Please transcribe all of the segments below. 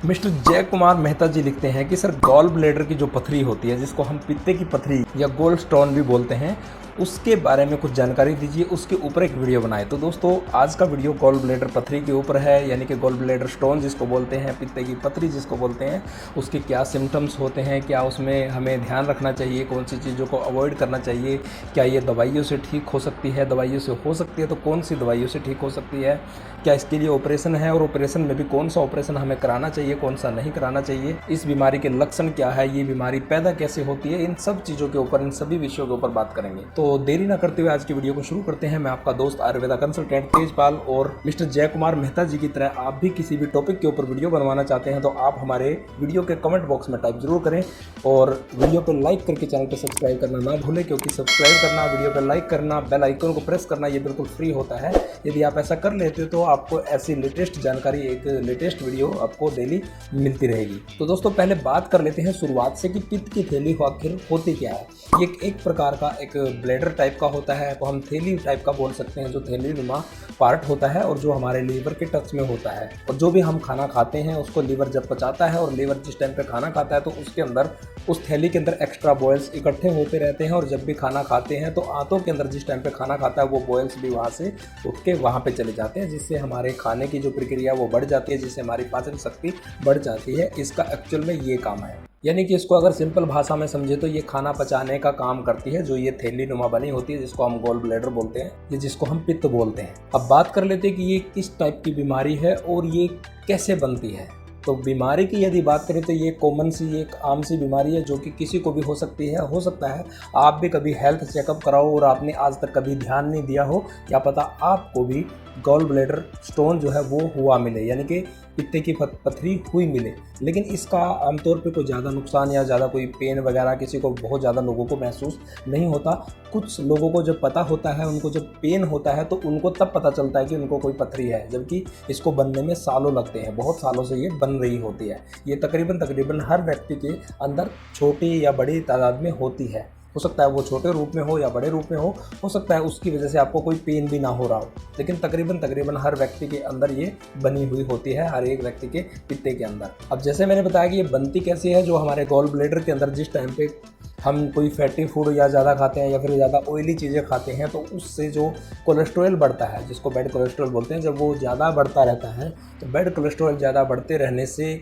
Mister जय कुमार मेहता जी लिखते हैं कि सर गॉल ब्लैडर की जो पथरी होती है, जिसको हम पित्ते की पथरी या गोल्ड स्टोन भी बोलते हैं, उसके बारे में कुछ जानकारी दीजिए, उसके ऊपर एक वीडियो बनाए। तो दोस्तों आज का वीडियो गॉल ब्लैडर पथरी के ऊपर है, यानी कि गॉल ब्लैडर स्टोन जिसको बोलते हैं, पित्ते की पथरी जिसको बोलते हैं, उसके क्या सिम्टम्स होते हैं, क्या उसमें हमें ध्यान रखना चाहिए, कौन सी चीज़ों को अवॉइड करना चाहिए, क्या ये दवाइयों से ठीक हो सकती है, दवाइयों से हो सकती है तो कौन सी दवाइयों से ठीक हो सकती है, क्या इसके लिए ऑपरेशन है और ऑपरेशन में भी कौन सा ऑपरेशन हमें कराना चाहिए, कौन सा नहीं कराना चाहिए, इस बीमारी के लक्षण क्या है, ये बीमारी पैदा कैसे होती है, इन सब चीज़ों के ऊपर, इन सभी विषयों के ऊपर बात करेंगे। तो देरी ना करते हुए आज की वीडियो को शुरू करते हैं। मैं आपका दोस्त आयुर्वेदा कंसल्टेंट तेजपाल, और मिस्टर जय कुमार मेहता जी की तरह आप भी किसी भी टॉपिक के ऊपर वीडियो बनवाना चाहते हैं तो आप हमारे वीडियो के कमेंट बॉक्स में टाइप जरूर करें, और वीडियो को लाइक करके चैनल को सब्सक्राइब करना ना भूलें, क्योंकि सब्सक्राइब करना, वीडियो पर लाइक करना, बेल आइकन को प्रेस करना, ये बिल्कुल फ्री होता है। यदि आप ऐसा कर लेते तो आपको ऐसी लेटेस्ट जानकारी, एक लेटेस्ट वीडियो आपको डेली मिलती रहेगी। तो दोस्तों पहले बात कर लेते हैं शुरुआत से कि पित्त की थैली आखिर होती क्या है। ये एक प्रकार का एक ब्लैडर टाइप का होता है, तो हम थैली टाइप का बोल सकते हैं, जो थैली नुमा पार्ट होता है और जो हमारे लीवर के टच में होता है। और जो भी हम खाना खाते हैं उसको लीवर जब पचाता है, और लीवर जिस टाइम पे खाना खाता है तो उसके अंदर, उस थैली के अंदर एक्स्ट्रा बॉयल्स इकट्ठे होते रहते हैं, और जब भी खाना खाते हैं तो आंतों के अंदर जिस टाइम पे खाना खाता है वो बॉयल्स भी वहाँ से उठ के वहाँ पे चले जाते हैं, जिससे हमारे खाने की जो प्रक्रिया वो बढ़ जाती है, जिससे हमारी पाचन शक्ति बढ़ जाती है। इसका एक्चुअल में ये काम है, यानी कि इसको अगर सिंपल भाषा में समझे तो ये खाना पचाने का काम करती है, जो ये थैली नुमा बनी होती है, जिसको हम गॉल ब्लैडर बोलते हैं, या जिसको हम पित्त बोलते हैं। अब बात कर लेते हैं कि ये किस टाइप की बीमारी है और ये कैसे बनती है। तो बीमारी की यदि बात करें तो ये कॉमन सी, एक आम सी बीमारी है, जो कि किसी को भी हो सकती है। हो सकता है आप भी कभी हेल्थ चेकअप कराओ और आपने आज तक कभी ध्यान नहीं दिया हो, क्या पता आपको भी गॉल ब्लैडर स्टोन जो है वो हुआ मिले, यानी कि पित्ते की पथरी हुई मिले। लेकिन इसका आमतौर पे कोई ज़्यादा नुकसान या ज़्यादा कोई पेन वगैरह किसी को, बहुत ज़्यादा लोगों को महसूस नहीं होता। कुछ लोगों को जब पता होता है, उनको जब पेन होता है तो उनको तब पता चलता है कि उनको कोई पथरी है, जबकि इसको बनने में सालों लगते हैं, बहुत सालों से ये बन रही होती है। ये तकरीबन हर व्यक्ति के अंदर छोटी या बड़ी तादाद में होती है। हो सकता है वो छोटे रूप में हो या बड़े रूप में हो सकता है उसकी वजह से आपको कोई पेन भी ना हो रहा हो, लेकिन तकरीबन हर व्यक्ति के अंदर ये बनी हुई होती है, हर एक व्यक्ति के पित्ते के अंदर। अब जैसे मैंने बताया कि ये बनती कैसे है, जो हमारे गॉल ब्लैडर के अंदर जिस टाइम पे हम कोई फैटी फूड या ज़्यादा खाते हैं या फिर ज़्यादा ऑयली चीज़ें खाते हैं, तो उससे जो कोलेस्ट्रॉल बढ़ता है, जिसको बैड कोलेस्ट्रॉल बोलते हैं, जब वो ज़्यादा बढ़ता रहता है तो बैड कोलेस्ट्रॉल ज़्यादा बढ़ते रहने से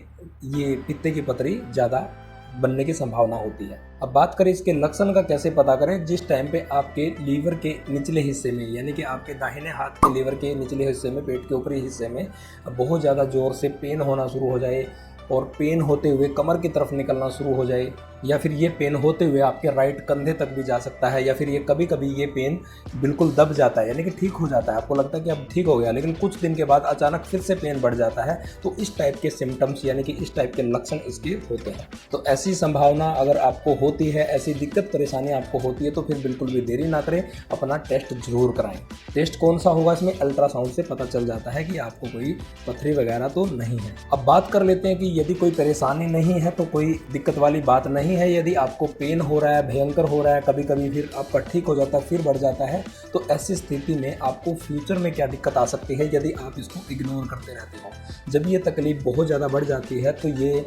ये पित्ते की पथरी ज़्यादा बनने की संभावना होती है। अब बात करें इसके लक्षण का, कैसे पता करें। जिस टाइम पे आपके लीवर के निचले हिस्से में, यानी कि आपके दाहिने हाथ के लीवर के निचले हिस्से में, पेट के ऊपरी हिस्से में बहुत ज़्यादा ज़ोर से पेन होना शुरू हो जाए, और पेन होते हुए कमर की तरफ निकलना शुरू हो जाए, या फिर ये पेन होते हुए आपके राइट कंधे तक भी जा सकता है, या फिर ये कभी कभी ये पेन बिल्कुल दब जाता है, यानी कि ठीक हो जाता है, आपको लगता है कि अब ठीक हो गया, लेकिन कुछ दिन के बाद अचानक फिर से पेन बढ़ जाता है। तो इस टाइप के सिम्टम्स, यानी कि इस टाइप के लक्षण इसके होते हैं। तो ऐसी संभावना अगर आपको होती है, ऐसी दिक्कत परेशानी आपको होती है, तो फिर बिल्कुल भी देरी ना करें, अपना टेस्ट जरूर कराएं। टेस्ट कौन सा होगा, इसमें अल्ट्रासाउंड से पता चल जाता है कि आपको कोई पथरी वगैरह तो नहीं है। अब बात कर लेते हैं कि यदि कोई परेशानी नहीं है तो कोई दिक्कत वाली बात नहीं है। यदि आपको पेन हो रहा है, भयंकर हो रहा है, कभी कभी फिर आपका ठीक हो जाता है, फिर बढ़ जाता है, तो ऐसी स्थिति में आपको फ्यूचर में क्या दिक्कत आ सकती है यदि आप इसको इग्नोर करते रहते हो। जब ये तकलीफ बहुत ज़्यादा बढ़ जाती है तो ये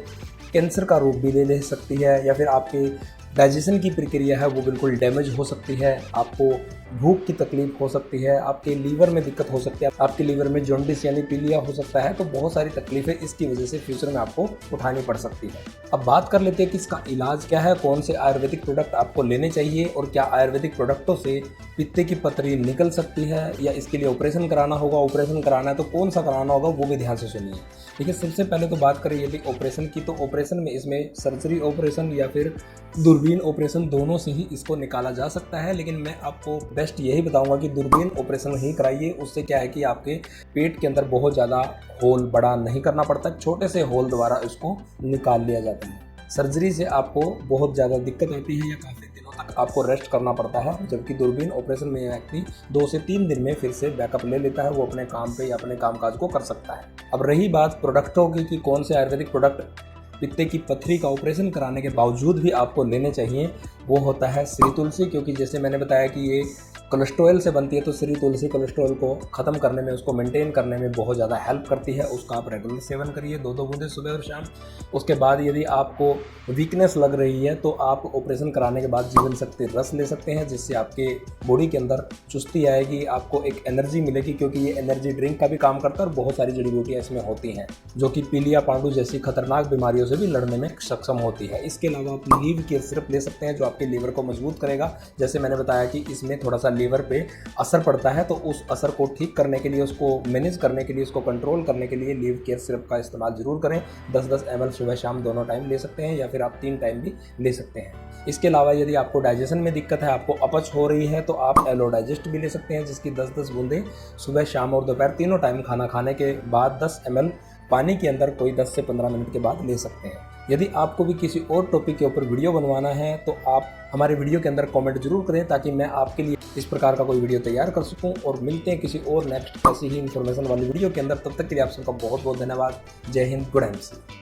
कैंसर का रूप भी ले सकती है, या फिर आपके डाइजेशन की प्रक्रिया है वो बिल्कुल डैमेज हो सकती है, आपको भूख की तकलीफ हो सकती है, आपके लीवर में दिक्कत हो सकती है, आपके लीवर में जॉन्डिस यानी पीलिया हो सकता है। तो बहुत सारी तकलीफें इसकी वजह से फ्यूचर में आपको उठानी पड़ सकती है। अब बात कर लेते हैं कि इसका इलाज क्या है, कौन से आयुर्वेदिक प्रोडक्ट आपको लेने चाहिए, और क्या आयुर्वेदिक प्रोडक्टों से पित्ते की पथरी निकल सकती है, या इसके लिए ऑपरेशन कराना होगा। ऑपरेशन कराना है तो कौन सा कराना होगा वो भी ध्यान से सुनिए। देखिए, सबसे पहले तो बात करें यदि ऑपरेशन की, तो ऑपरेशन में इसमें सर्जरी ऑपरेशन या फिर दूरबीन ऑपरेशन, दोनों से ही इसको निकाला जा सकता है। लेकिन मैं आपको बेस्ट यही बताऊंगा कि दूरबीन ऑपरेशन ही कराइए। उससे क्या है कि आपके पेट के अंदर बहुत ज़्यादा होल बड़ा नहीं करना पड़ता, छोटे से होल द्वारा इसको निकाल लिया जाता है। सर्जरी से आपको बहुत ज़्यादा दिक्कत होती है, या काफ़ी दिनों तक आपको रेस्ट करना पड़ता है, जबकि दूरबीन ऑपरेशन में व्यक्ति 2 से 3 दिन में फिर से बैकअप ले लेता है, वो अपने काम पे या अपने कामकाज को कर सकता है। अब रही बात प्रोडक्टों की कि कौन से आयुर्वेदिक प्रोडक्ट पित्ते की पथरी का ऑपरेशन कराने के बावजूद भी आपको लेने चाहिए, वो होता है श्री तुलसी। क्योंकि जैसे मैंने बताया कि ये कोलेस्ट्रॉल से बनती है, तो श्री तुलसी कोलेस्ट्रॉल को ख़त्म करने में, उसको मेंटेन करने में बहुत ज़्यादा हेल्प करती है। उसका आप रेगुलर सेवन करिए 2-2 बूंदे सुबह और शाम। उसके बाद यदि आपको वीकनेस लग रही है तो आप ऑपरेशन कराने के बाद जीवन शक्ति रस ले सकते हैं, जिससे आपके बॉडी के अंदर चुस्ती आएगी, आपको एक एनर्जी मिलेगी, क्योंकि ये एनर्जी ड्रिंक का भी काम करता है और बहुत सारी जड़ी बूटियाँ इसमें होती हैं जो कि पीलिया पांडु जैसी खतरनाक बीमारियों से भी लड़ने में सक्षम होती है। इसके अलावा आप लीव केयर सिरप ले सकते हैं जो आपके लीवर को मजबूत करेगा। जैसे मैंने बताया कि इसमें थोड़ा सा लीवर पे असर पड़ता है, तो उस असर को ठीक करने के लिए, उसको मैनेज करने के लिए, उसको कंट्रोल करने के लिए लीव केयर सिरप का इस्तेमाल जरूर करें। 10-10 ml सुबह शाम दोनों टाइम ले सकते हैं, या फिर आप 3 टाइम भी ले सकते हैं। इसके अलावा यदि आपको डाइजेशन में दिक्कत है, आपको अपच हो रही है, तो आप एलो डाइजेस्ट भी ले सकते हैं, जिसकी 10-10 बूंदे सुबह शाम और दोपहर तीनों टाइम खाना खाने के बाद 10 ml पानी के अंदर कोई 10 से 15 मिनट के बाद ले सकते हैं। यदि आपको भी किसी और टॉपिक के ऊपर वीडियो बनवाना है तो आप हमारे वीडियो के अंदर कमेंट जरूर करें, ताकि मैं आपके लिए इस प्रकार का कोई वीडियो तैयार कर सकूं। और मिलते हैं किसी और नेक्स्ट ऐसी ही इन्फॉर्मेशन वाली वीडियो के अंदर। तब तक के लिए आप सबका बहुत बहुत धन्यवाद। जय हिंद, गुड एमसी।